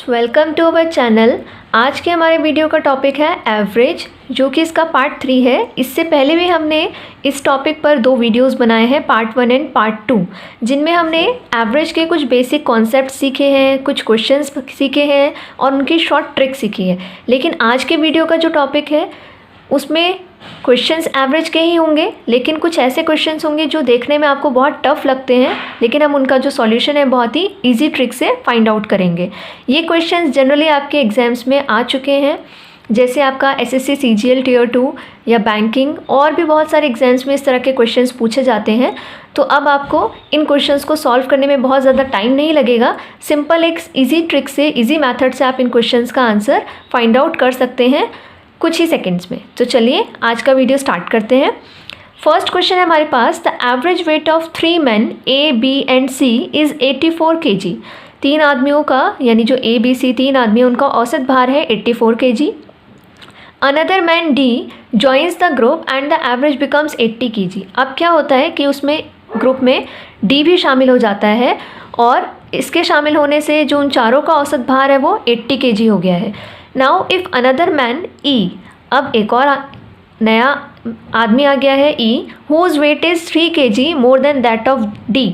Welcome to our channel. आज के हमारे वीडियो का टॉपिक है एवरेज, जो कि इसका पार्ट 3 है। इससे पहले भी हमने इस टॉपिक पर 2 वीडियोस बनाए हैं, पार्ट 1 एंड पार्ट 2, जिनमें हमने एवरेज के कुछ बेसिक कॉन्सेप्ट सीखे हैं, कुछ क्वेश्चंस सीखे हैं और उनकी शॉर्ट ट्रिक सीखी है। लेकिन आज के वीडियो का जो टॉपिक है उसमें क्वेश्चंस एवरेज के ही होंगे, लेकिन कुछ ऐसे क्वेश्चंस होंगे जो देखने में आपको बहुत टफ लगते हैं, लेकिन हम उनका जो सॉल्यूशन है बहुत ही इजी ट्रिक से फाइंड आउट करेंगे। ये क्वेश्चंस जनरली आपके एग्जाम्स में आ चुके हैं, जैसे आपका एसएससी सीजीएल टियर 2 या बैंकिंग और भी बहुत सारे एग्जाम्स में इस तरह के क्वेश्चंस पूछे जाते हैं। तो अब आपको इन क्वेश्चंस को सॉल्व करने में बहुत ज़्यादा टाइम नहीं लगेगा। सिंपल एक ईजी ट्रिक से, ईजी मैथड से आप इन क्वेश्चंस का आंसर फाइंड आउट कर सकते हैं कुछ ही सेकंड्स में। तो चलिए आज का वीडियो स्टार्ट करते हैं। फर्स्ट क्वेश्चन है हमारे पास, the average weight of 3 men A, B and C is 84 kg। 3 आदमियों का, यानी जो A, B, C 3 आदमी, उनका औसत भार है 84 kg। Another man D joins the group and the average becomes 80 kg। अब क्या होता है कि उसमें ग्रुप में D भी शामिल हो जाता है और इसके शामिल होने से जो उन चारों का औसत भार है वो 80 kg हो गया है। Now if another man E, अब एक और नया आदमी आ गया है E, whose weight is 3 kg more than that of D,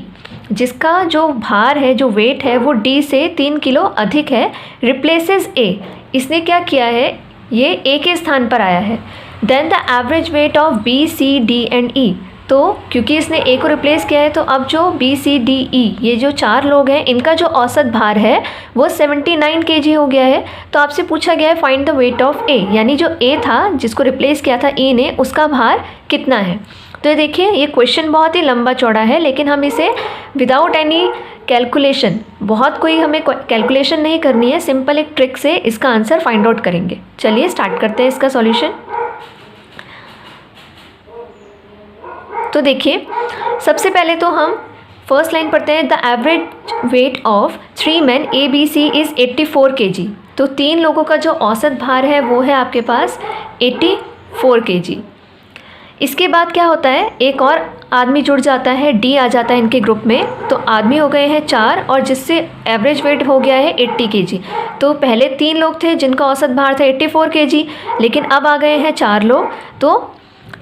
जिसका जो भार है, जो वेट है वो D से 3 किलो अधिक है। रिप्लेसेस A, इसने क्या किया है, ये A के स्थान पर आया है। Then the average weight of B, C, D and E, तो क्योंकि इसने A को रिप्लेस किया है तो अब जो B, C, D, E ये जो 4 लोग हैं, इनका जो औसत भार है वो 79 kg हो गया है। तो आपसे पूछा गया है find the weight of A, यानी जो A था जिसको रिप्लेस किया था E ने, उसका भार कितना है। तो ये देखिए, ये क्वेश्चन बहुत ही लंबा चौड़ा है, लेकिन हम इसे विदाउट एनी कैलकुलेशन, बहुत कोई हमें कैलकुलेशन नहीं करनी है, सिंपल एक ट्रिक से इसका आंसर फाइंड आउट करेंगे। चलिए स्टार्ट करते हैं इसका सॉल्यूशन। तो देखिए, सबसे पहले तो हम फर्स्ट लाइन पढ़ते हैं, the average weight of 3 men A, B, C is 84 kg। तो 3 लोगों का जो औसत भार है वो है आपके पास 84 kg। इसके बाद क्या होता है, एक और आदमी जुड़ जाता है, D आ जाता है इनके ग्रुप में, तो आदमी हो गए हैं 4 और जिससे एवरेज वेट हो गया है 80 kg। तो पहले 3 लोग थे जिनका औसत भार था 84 kg, लेकिन अब आ गए हैं 4 लोग, तो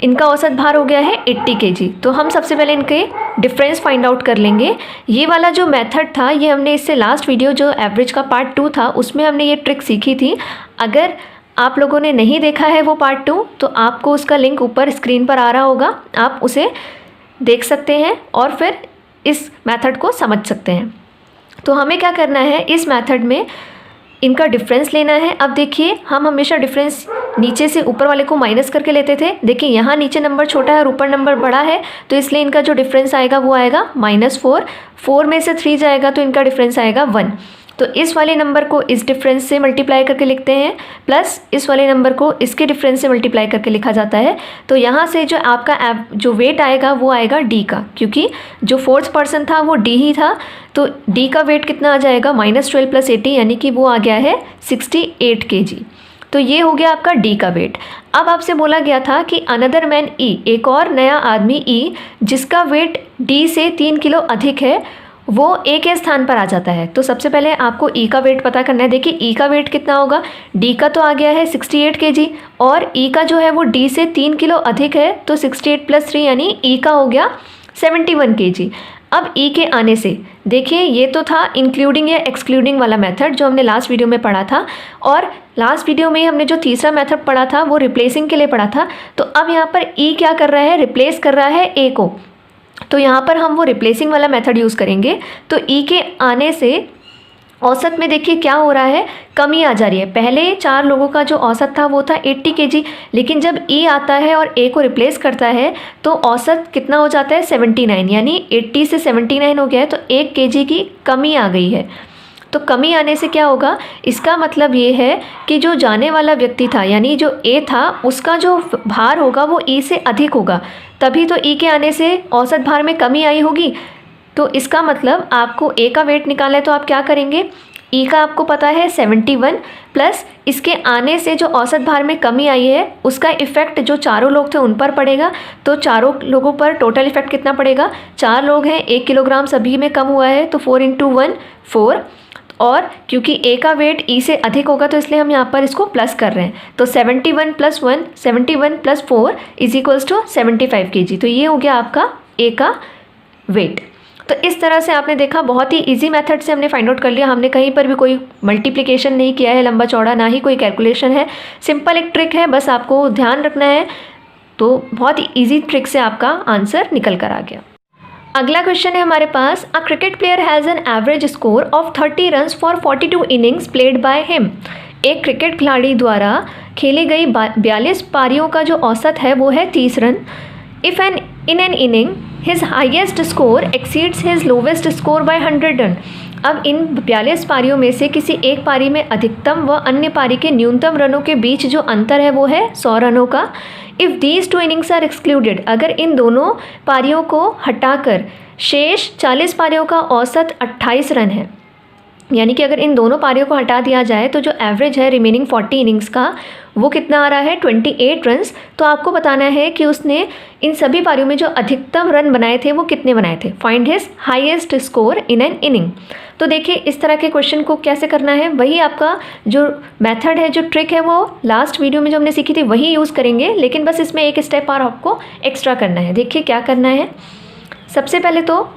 इनका औसत भार हो गया है 80 kg। तो हम सबसे पहले इनके डिफरेंस फाइंड आउट कर लेंगे। ये वाला जो मेथड था, ये हमने इससे लास्ट वीडियो जो एवरेज का पार्ट 2 था उसमें हमने ये ट्रिक सीखी थी। अगर आप लोगों ने नहीं देखा है वो पार्ट 2, तो आपको उसका लिंक ऊपर स्क्रीन पर आ रहा होगा, आप उसे देख सकते हैं और फिर इस मेथड को समझ सकते हैं। तो हमें क्या करना है, इस मेथड में इनका डिफरेंस लेना है। अब देखिए, हम हमेशा डिफरेंस नीचे से ऊपर वाले को माइनस करके लेते थे। देखिए यहाँ नीचे नंबर छोटा है और ऊपर नंबर बड़ा है, तो इसलिए इनका जो डिफरेंस आएगा वो आएगा -4। 4 में से 3 जाएगा तो इनका डिफरेंस आएगा 1। तो इस वाले नंबर को इस डिफरेंस से मल्टीप्लाई करके लिखते हैं, प्लस इस वाले नंबर को इसके डिफरेंस से मल्टीप्लाई करके लिखा जाता है। तो यहाँ से जो आपका जो वेट आएगा वो आएगा D का, क्योंकि जो 4th पर्सन था वो D ही था, तो D का वेट कितना आ जाएगा, -12 + 80, यानी कि वो आ गया है 68 kg। तो ये हो गया आपका D का वेट। अब आपसे बोला गया था कि अनदर मैन E, एक और नया आदमी E, जिसका वेट D से 3 किलो अधिक है, वो A के स्थान पर आ जाता है। तो सबसे पहले आपको E का वेट पता करना है। देखिए E का वेट कितना होगा, D का तो आ गया है 68 kg और E का जो है वो D से 3 किलो अधिक है, तो 68 + 3 यानी E का हो गया 71 kg। अब E के आने से देखिए, ये तो था इंक्लूडिंग या एक्सक्लूडिंग वाला मेथड जो हमने लास्ट वीडियो में पढ़ा था, और लास्ट वीडियो में हमने जो तीसरा मेथड पढ़ा था वो रिप्लेसिंग के लिए पढ़ा था। तो अब यहाँ पर E क्या कर रहा है, रिप्लेस कर रहा है A को, तो यहाँ पर हम वो रिप्लेसिंग वाला मेथड यूज़ करेंगे। तो E के आने से औसत में देखिए क्या हो रहा है, कमी आ जा रही है। पहले 4 लोगों का जो औसत था वो था 80 kg, लेकिन जब E आता है और A को रिप्लेस करता है तो औसत कितना हो जाता है, 79, यानी 80 से 79 हो गया है, तो 1 kg की कमी आ गई है। तो कमी आने से क्या होगा, इसका मतलब ये है कि जो जाने वाला व्यक्ति था, यानी जो A था, उसका जो भार होगा वो E से अधिक होगा, तभी तो E के आने से औसत भार में कमी आई होगी। तो इसका मतलब आपको A का वेट निकालना है, तो आप क्या करेंगे, E का आपको पता है 71, प्लस इसके आने से जो औसत भार में कमी आई है उसका इफ़ेक्ट जो चारों लोग थे उन पर पड़ेगा। तो चारों लोगों पर टोटल इफ़ेक्ट कितना पड़ेगा, 4 लोग हैं, 1 किलोग्राम सभी में कम हुआ है, तो 4 × 1 4, और क्योंकि ए का वेट ई से अधिक होगा तो इसलिए हम यहाँ पर इसको प्लस कर रहे हैं। तो 71 + 1 71 + 4 = 75 kg। तो ये हो गया आपका ए का वेट। तो इस तरह से आपने देखा, बहुत ही इजी मेथड से हमने फाइंड आउट कर लिया। हमने कहीं पर भी कोई मल्टीप्लिकेशन नहीं किया है लंबा चौड़ा, ना ही कोई कैलकुलेशन है। सिंपल एक ट्रिक है, बस आपको ध्यान रखना है। तो बहुत ही ईजी ट्रिक से आपका आंसर निकल कर आ गया। अगला क्वेश्चन है हमारे पास, a cricket player has an average score of 30 runs for 42 innings played by him. एक क्रिकेट खिलाड़ी द्वारा खेली गई 42 पारियों का जो औसत है वो है 30 run. If in an inning his highest score exceeds his lowest score bye 100 run. अब इन 42 पारियों में से किसी एक पारी में अधिकतम व अन्य पारी के न्यूनतम रनों के बीच जो अंतर है वो है 100 रनों का। If these 2 innings are excluded, अगर इन दोनों पारियों को हटाकर शेष 40 पारियों का औसत 28 रन है, यानी कि अगर इन दोनों पारियों को हटा दिया जाए तो जो एवरेज है रिमेनिंग 40 इनिंग्स का वो कितना आ रहा है 28 रन्स। तो आपको बताना है कि उसने इन सभी पारियों में जो अधिकतम रन बनाए थे वो कितने बनाए थे। Find his highest score in an inning. तो देखिए इस तरह के क्वेश्चन को कैसे करना है, वही आपका जो मेथड है, जो ट्रिक है, वो लास्ट वीडियो में जो हमने सीखी थी वही यूज़ करेंगे, लेकिन बस इसमें एक स्टेप और आपको एक्स्ट्रा करना है। देखिए क्या करना है। सबसे पहले तो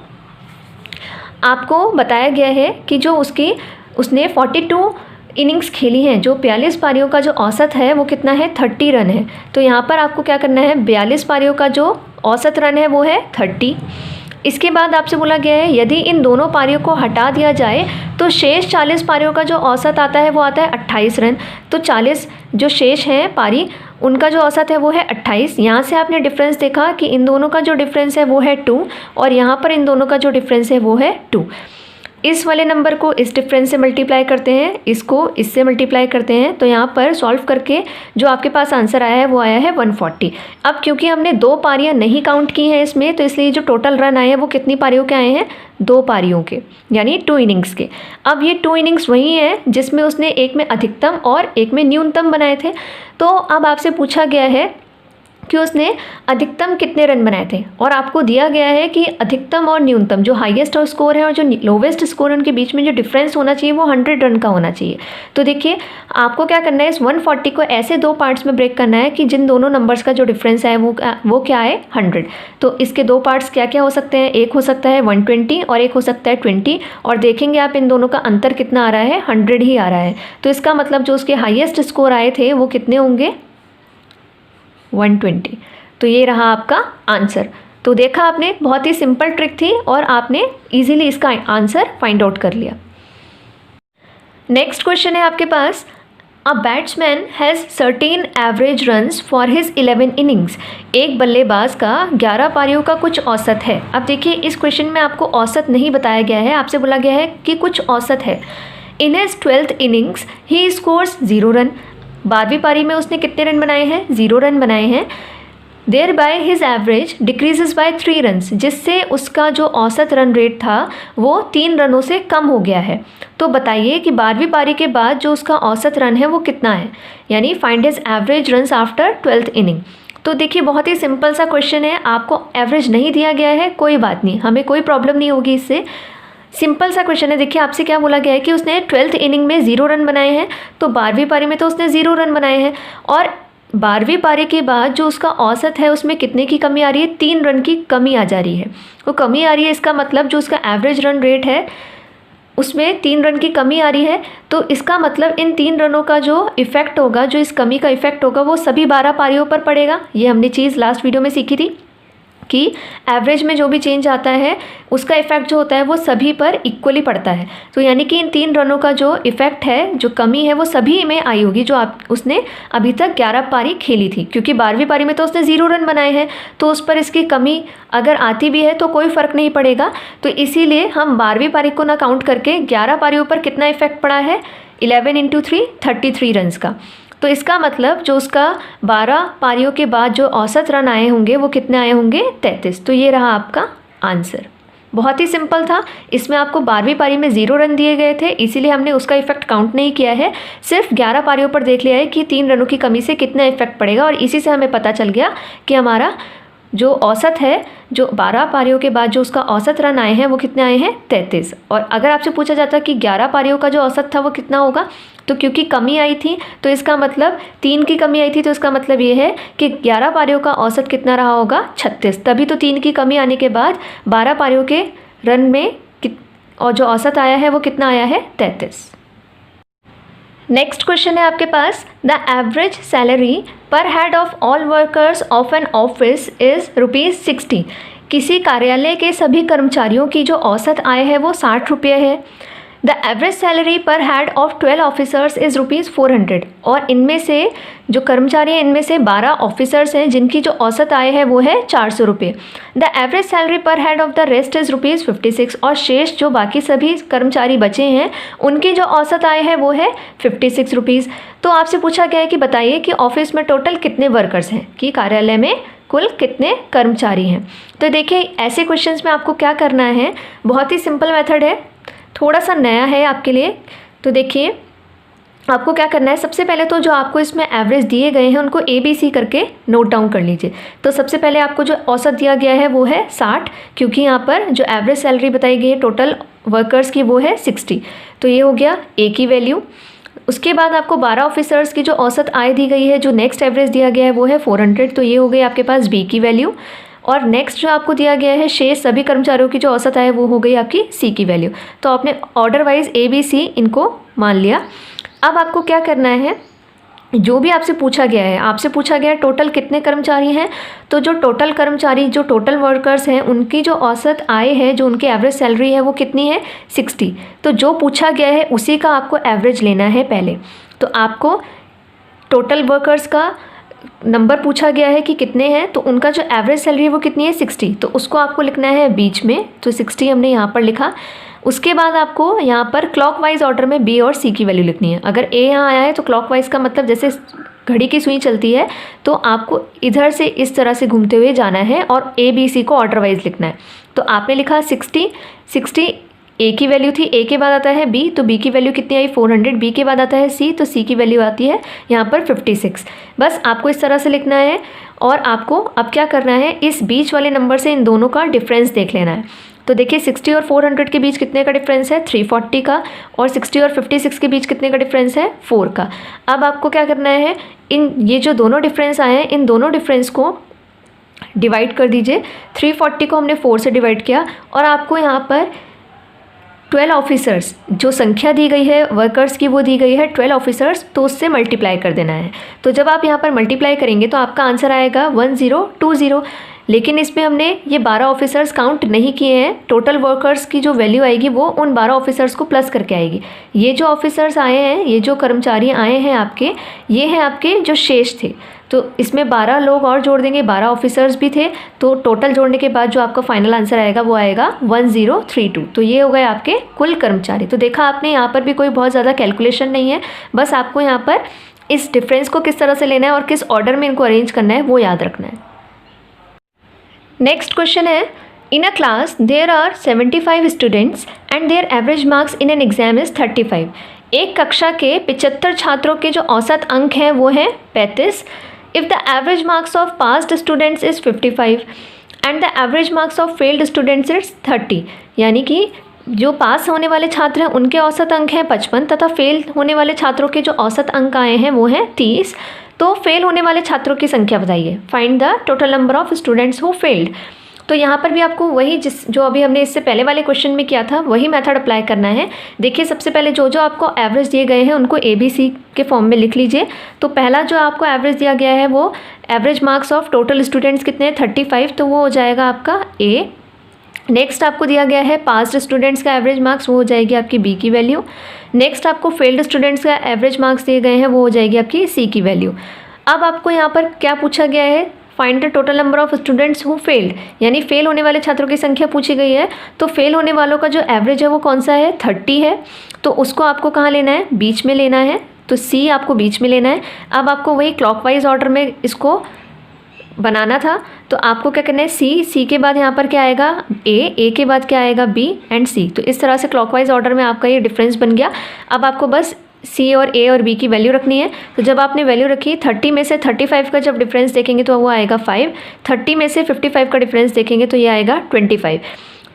आपको बताया गया है कि जो उसने 42 इनिंग्स खेली हैं, जो 42 पारियों का जो औसत है वो कितना है 30 रन है। तो यहाँ पर आपको क्या करना है, 42 पारियों का जो औसत रन है वो है 30। इसके बाद आपसे बोला गया है यदि इन दोनों पारियों को हटा दिया जाए तो शेष 40 पारियों का जो औसत आता है वो आता है 28 रन। तो 40 जो शेष हैं पारी, उनका जो औसत है वो है 28। यहाँ से आपने डिफरेंस देखा कि इन दोनों का जो डिफरेंस है वो है 2 और यहाँ पर इन दोनों का जो डिफरेंस है वो है 2। इस वाले नंबर को इस डिफरेंस से मल्टीप्लाई करते हैं, इसको इससे मल्टीप्लाई करते हैं, तो यहाँ पर सॉल्व करके जो आपके पास आंसर आया है वो आया है 140। अब क्योंकि हमने 2 पारियाँ नहीं काउंट की हैं इसमें, तो इसलिए जो टोटल रन आए हैं वो कितनी पारियों के आए हैं 2 पारियों के, यानी 2 इनिंग्स के। अब ये 2 इनिंग्स वही हैं जिसमें उसने एक में अधिकतम और एक में न्यूनतम बनाए थे। तो अब आपसे पूछा गया है कि उसने अधिकतम कितने रन बनाए थे, और आपको दिया गया है कि अधिकतम और न्यूनतम जो हाईएस्ट और स्कोर है और जो लोवेस्ट स्कोर है उनके बीच में जो डिफरेंस होना चाहिए वो 100 रन का होना चाहिए। तो देखिए आपको क्या करना है, इस 140 को ऐसे 2 पार्ट्स में ब्रेक करना है कि जिन दोनों नंबर्स का जो डिफरेंस है वो क्या है 100। तो इसके 2 पार्ट्स क्या क्या हो सकते हैं, एक हो सकता है 120 और एक हो सकता है 20, और देखेंगे आप इन दोनों का अंतर कितना आ रहा है 100 ही आ रहा है। तो इसका मतलब जो उसके हाईएस्ट स्कोर आए थे वो कितने होंगे 120। तो ये रहा आपका आंसर। तो देखा आपने, बहुत ही सिंपल ट्रिक थी और आपने इजीली इसका आंसर फाइंड आउट कर लिया। नेक्स्ट क्वेश्चन है आपके पास, a batsman has certain average runs for his 11 innings. एक बल्लेबाज का 11 पारियों का कुछ औसत है। अब देखिए इस क्वेश्चन में आपको औसत नहीं बताया गया है, आपसे बोला गया है कि कुछ औसत है। In his 12th innings he scores 0 run. 12वीं पारी में उसने कितने रन बनाए हैं 0 रन बनाए हैं। Thereby his average decreases by 3 runs, जिससे उसका जो औसत रन रेट था वो 3 रनों से कम हो गया है। तो बताइए कि 12वीं पारी के बाद जो उसका औसत रन है वो कितना है, यानी find his average runs after 12th inning. तो देखिए बहुत ही सिंपल सा क्वेश्चन है, आपको एवरेज नहीं दिया गया है, कोई बात नहीं, हमें कोई प्रॉब्लम नहीं होगी इससे। सिंपल सा क्वेश्चन है। देखिए आपसे क्या बोला गया है कि उसने 12th इनिंग में 0 रन बनाए हैं, तो 12वीं पारी में तो उसने 0 रन बनाए हैं, और 12वीं पारी के बाद जो उसका औसत है उसमें कितने की कमी आ रही है 3 रन की कमी आ जा रही है। वो कमी आ रही है, इसका मतलब जो उसका एवरेज रन रेट है उसमें 3 रन की कमी आ रही है। तो इसका मतलब इन 3 रनों का जो इफ़ेक्ट होगा, जो इस कमी का इफ़ेक्ट होगा वो सभी 12 पारियों पर पड़ेगा। ये हमने चीज़ लास्ट वीडियो में सीखी थी कि एवरेज में जो भी चेंज आता है उसका इफ़ेक्ट जो होता है वो सभी पर इक्वली पड़ता है। तो यानी कि इन 3 रनों का जो इफ़ेक्ट है, जो कमी है, वो सभी में आई होगी जो उसने अभी तक 11 पारी खेली थी। क्योंकि 12वीं पारी में तो उसने 0 रन बनाए हैं, तो उस पर इसकी कमी अगर आती भी है तो कोई फ़र्क नहीं पड़ेगा। तो इसीलिए हम 12वीं पारी को ना काउंट करके 11 पारियों पर कितना इफ़ेक्ट पड़ा है 11 × 3 33 रन्स का। तो इसका मतलब जो उसका 12 पारियों के बाद जो औसत रन आए होंगे वो कितने आए होंगे 33। तो ये रहा आपका आंसर। बहुत ही सिंपल था, इसमें आपको 12वीं पारी में 0 रन दिए गए थे, इसीलिए हमने उसका इफेक्ट काउंट नहीं किया है, सिर्फ 11 पारियों पर देख लिया है कि 3 रनों की कमी से कितना इफेक्ट पड़ेगा, और इसी से हमें पता चल गया कि हमारा जो औसत है, जो 12 पारियों के बाद जो उसका औसत रन आए हैं वो कितने आए हैं 33। और अगर आपसे पूछा जाता कि 11 पारियों का जो औसत था वो कितना होगा, तो क्योंकि कमी आई थी तो इसका मतलब 3 की कमी आई थी, तो इसका मतलब ये है कि 11 पारियों का औसत कितना रहा होगा 36। तभी तो 3 की कमी आने के बाद 12 पारियों के रन में और जो औसत आया है वो कितना आया है 33। नेक्स्ट क्वेश्चन है आपके पास, द एवरेज सैलरी पर head of all workers of an office is ₹60। किसी कार्यालय के सभी कर्मचारियों की जो औसत आय है वो 60 रुपये है। द एवरेज सैलरी पर हेड ऑफ 12 ऑफिसर्स इज़ ₹400। और इनमें से जो कर्मचारी हैं इनमें से 12 ऑफिसर्स हैं जिनकी जो औसत आय है वो है 400 रुपये। द एवरेज सैलरी पर head of the rest is ₹56। और शेष जो बाकी सभी कर्मचारी बचे हैं उनकी जो औसत आय है वो है 56 रुपीज़। तो आपसे पूछा गया है कि बताइए कि ऑफिस में टोटल कितने वर्कर्स हैं, कि कार्यालय में कुल कितने कर्मचारी हैं। तो देखिए ऐसे क्वेश्चंस में आपको क्या करना है, बहुत ही सिंपल मेथड है, थोड़ा सा नया है आपके लिए। तो देखिए आपको क्या करना है, सबसे पहले तो जो आपको इसमें एवरेज दिए गए हैं उनको ABC करके नोट डाउन कर लीजिए। तो सबसे पहले आपको जो औसत दिया गया है वो है 60, क्योंकि यहाँ पर जो एवरेज सैलरी बताई गई है टोटल वर्कर्स की वो है 60। तो ये हो गया A की वैल्यू। उसके बाद आपको 12 ऑफिसर्स की जो औसत आय दी गई है, जो नेक्स्ट एवरेज दिया गया है वो है 400। तो ये हो गई आपके पास B की वैल्यू। और नेक्स्ट जो आपको दिया गया है शेष सभी कर्मचारियों की जो औसत आय वो हो गई आपकी C की वैल्यू। तो आपने ऑर्डर वाइज ABC इनको मान लिया। अब आपको क्या करना है, जो भी आपसे पूछा गया है, आपसे पूछा गया है टोटल कितने कर्मचारी हैं, तो जो टोटल कर्मचारी, जो टोटल वर्कर्स हैं उनकी जो औसत आय है, जो उनकी एवरेज सैलरी है वो कितनी है 60। तो जो पूछा गया है उसी का आपको एवरेज लेना है पहले। तो आपको टोटल वर्कर्स का नंबर पूछा गया है कि कितने हैं, तो उनका जो एवरेज सैलरी है वो कितनी है 60। तो उसको आपको लिखना है बीच में, तो 60 हमने यहाँ पर लिखा। उसके बाद आपको यहाँ पर क्लॉकवाइज ऑर्डर में B और C की वैल्यू लिखनी है। अगर A यहाँ आया है तो क्लॉकवाइज का मतलब जैसे घड़ी की सुई चलती है तो आपको इधर से इस तरह से घूमते हुए जाना है और A B C को ऑर्डर वाइज लिखना है। तो आपने लिखा 60 A की वैल्यू थी, A के बाद आता है B, तो B की वैल्यू कितनी आई 400, B के बाद आता है C, तो C की वैल्यू आती है यहाँ पर 56। बस आपको इस तरह से लिखना है। और आपको अब क्या करना है, इस बीच वाले नंबर से इन दोनों का डिफरेंस देख लेना है। तो देखिए 60 और 400 के बीच कितने का डिफरेंस है 340 का, और 60 और 56 के बीच कितने का डिफरेंस है 4 का। अब आपको क्या करना है, ये जो दोनों डिफरेंस आए हैं इन दोनों डिफरेंस को डिवाइड कर दीजिए। 340 को हमने 4 से डिवाइड किया और आपको यहाँ पर 12 ऑफिसर्स जो संख्या दी गई है वर्कर्स की वो दी गई है 12 ऑफिसर्स, तो उससे मल्टीप्लाई कर देना है। तो जब आप यहाँ पर मल्टीप्लाई करेंगे तो आपका आंसर आएगा 1020। लेकिन इसमें हमने ये 12 ऑफिसर्स काउंट नहीं किए हैं। टोटल वर्कर्स की जो वैल्यू आएगी वो उन 12 ऑफिसर्स को प्लस करके आएगी। ये जो ऑफिसर्स आए हैं, ये जो कर्मचारी आए हैं आपके, ये हैं आपके जो शेष थे। तो इसमें 12 लोग और जोड़ देंगे, 12 ऑफिसर्स भी थे, तो टोटल जोड़ने के बाद जो आपका फाइनल आंसर आएगा वो आएगा 1032। तो ये हो गए आपके कुल कर्मचारी। तो देखा आपने, यहाँ पर भी कोई बहुत ज़्यादा कैलकुलेशन नहीं है, बस आपको यहाँ पर इस डिफरेंस को किस तरह से लेना है और किस ऑर्डर में इनको अरेंज करना है वो याद रखना है। नेक्स्ट क्वेश्चन है, in a class there are 75 students and their average marks in an exam is 35। एक कक्षा के 75 छात्रों के जो औसत अंक हैं वो हैं 35। If the average marks of passed students is 55 and the average marks of failed students is 30, यानी कि जो पास होने वाले छात्र हैं उनके औसत अंक हैं 55 तथा फेल होने वाले छात्रों के जो औसत अंक आए हैं वो हैं 30। तो फेल होने वाले छात्रों की संख्या बताइए, find the total number of students who failed. तो यहाँ पर भी आपको वही जो अभी हमने इससे पहले वाले क्वेश्चन में किया था वही मेथड अप्लाई करना है। देखिए सबसे पहले जो जो आपको एवरेज दिए गए हैं उनको ABC के फॉर्म में लिख लीजिए। तो पहला जो आपको एवरेज दिया गया है वो average marks of total students कितने हैं 35, तो वो हो जाएगा आपका A। नेक्स्ट आपको दिया गया है पास्ड स्टूडेंट्स का एवरेज मार्क्स, वो हो जाएगी आपकी B की वैल्यू। नेक्स्ट आपको फेल्ड स्टूडेंट्स का एवरेज मार्क्स दिए गए हैं, वो हो जाएगी आपकी C की वैल्यू। अब आपको यहाँ पर क्या पूछा गया है, find the total number of students who failed, यानी फेल होने वाले छात्रों की संख्या पूछी गई है। तो फेल होने वालों का जो एवरेज है वो कौन सा है 30 है, तो उसको आपको कहाँ लेना है, बीच में लेना है। तो C आपको बीच में लेना है। अब आपको वही क्लॉकवाइज ऑर्डर में इसको बनाना था, तो आपको क्या करना है C के बाद यहाँ पर क्या आएगा A के बाद क्या आएगा B एंड C। तो इस तरह से क्लॉकवाइज ऑर्डर में आपका ये डिफरेंस बन गया। अब आपको बस सी और ए और बी की वैल्यू रखनी है। तो जब आपने वैल्यू रखी 30 में से 35 का जब डिफरेंस देखेंगे तो वो आएगा 5, 30 में से 55 का डिफरेंस देखेंगे तो ये आएगा 25।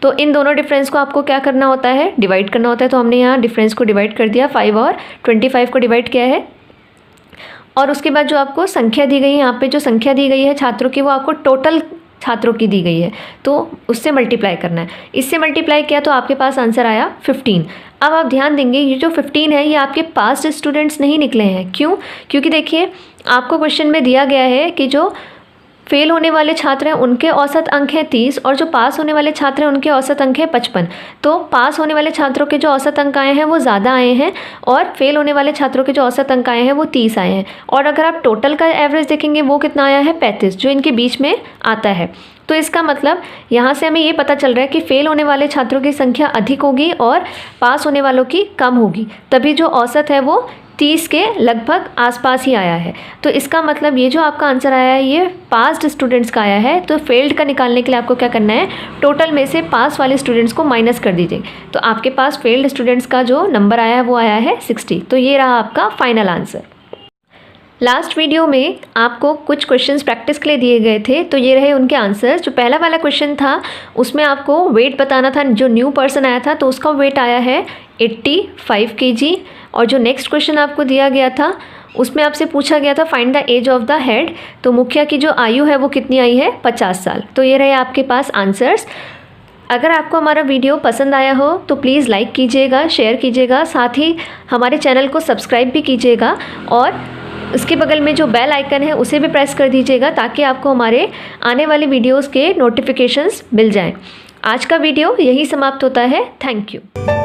तो इन दोनों डिफरेंस को आपको क्या करना होता है, डिवाइड करना होता है। तो हमने यहाँ डिफरेंस को डिवाइड कर दिया, 5 और 25 को डिवाइड किया है। और उसके बाद जो आपको संख्या दी गई है, यहाँ पे जो संख्या दी गई है छात्रों की, वो आपको टोटल छात्रों की दी गई है, तो उससे मल्टीप्लाई करना है। इससे मल्टीप्लाई किया तो आपके पास आंसर आया 15। अब आप ध्यान देंगे ये जो 15 है ये आपके पास्ट स्टूडेंट्स नहीं निकले हैं। क्यों? क्योंकि देखिए आपको क्वेश्चन में दिया गया है कि जो फेल होने वाले छात्र हैं उनके औसत अंक हैं 30 और जो पास होने वाले छात्र हैं उनके औसत अंक है 55। तो पास होने वाले छात्रों के जो औसत अंक आए हैं वो ज़्यादा आए हैं और फेल होने वाले छात्रों के जो औसत अंक आए हैं वो 30 आए हैं। और अगर आप टोटल का एवरेज देखेंगे वो कितना आया है 35, जो इनके बीच में आता है। तो इसका मतलब यहाँ से हमें ये पता चल रहा है कि फेल होने वाले छात्रों की संख्या अधिक होगी और पास होने वालों की कम होगी, तभी जो औसत है वो 30 के लगभग आसपास ही आया है। तो इसका मतलब ये जो आपका आंसर आया है ये पास्ड स्टूडेंट्स का आया है। तो फेल्ड का निकालने के लिए आपको क्या करना है, टोटल में से पास वाले स्टूडेंट्स को माइनस कर दीजिए। तो आपके पास फेल्ड स्टूडेंट्स का जो नंबर आया है वो आया है 60। तो ये रहा आपका फाइनल आंसर। लास्ट वीडियो में आपको कुछ क्वेश्चंस प्रैक्टिस के लिए दिए गए थे, तो ये रहे उनके आंसर्स। जो पहला वाला क्वेश्चन था उसमें आपको वेट बताना था, जो न्यू पर्सन आया था तो उसका वेट आया है 85 kg। और जो नेक्स्ट क्वेश्चन आपको दिया गया था उसमें आपसे पूछा गया था find the age of the head, तो मुखिया की जो आयु है वो कितनी आई है 50 साल। तो ये रहे आपके पास आंसर्स। अगर आपको हमारा वीडियो पसंद आया हो तो प्लीज़ लाइक कीजिएगा, शेयर कीजिएगा, साथ ही हमारे चैनल को सब्सक्राइब भी कीजिएगा और उसके बगल में जो बेल आइकन है उसे भी प्रेस कर दीजिएगा ताकि आपको हमारे आने वाले वीडियोस के नोटिफिकेशंस मिल जाएं। आज का वीडियो यही समाप्त होता है। Thank you.